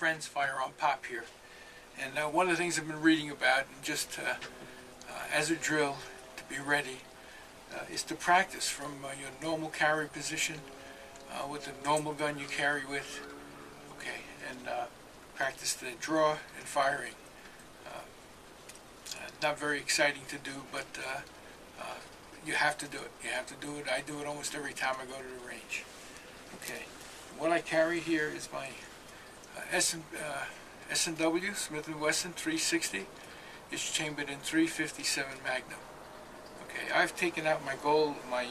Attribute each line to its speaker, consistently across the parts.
Speaker 1: friends, Firearm Pop here. And one of the things I've been reading about, and just as a drill to be ready, is to practice from your normal carry position with the normal gun you carry with. Okay, and practice the draw and firing. Not very exciting to do, but you have to do it. You have to do it. I do it almost every time I go to the range. Okay, what I carry here is my S&W, Smith & Wesson 360. It's chambered in .357 Magnum. Okay, I've taken out my gold, my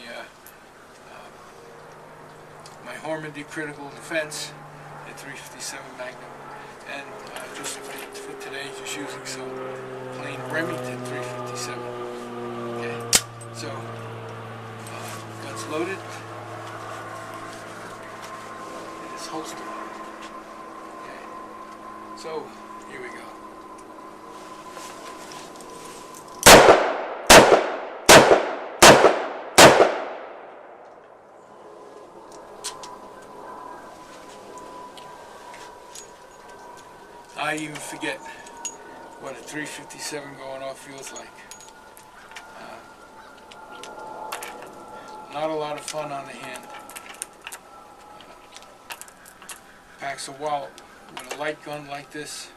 Speaker 1: Hormandy Critical Defense at .357 Magnum, and just for today, just using some plain Remington .357. Okay, so gun's loaded. It is holstered. Okay, so here we go. I even forget what a .357 going off feels like. Not a lot of fun on the hand. Packs a wallop with a light gun like this.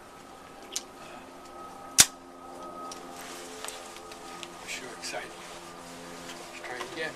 Speaker 1: For sure exciting. Let's try it again.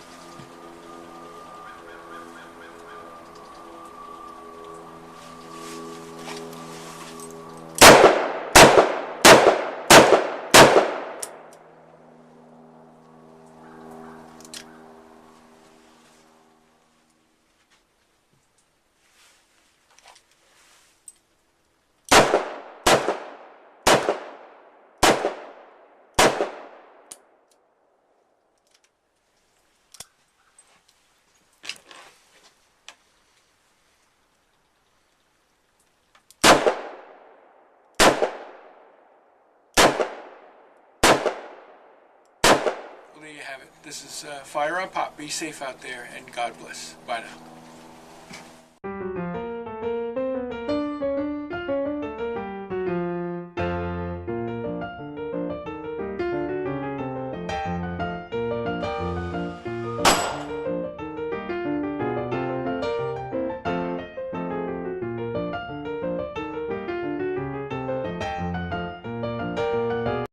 Speaker 1: Well, there you have it. This is Firearm Pop. Be safe out there, and God bless. Bye now.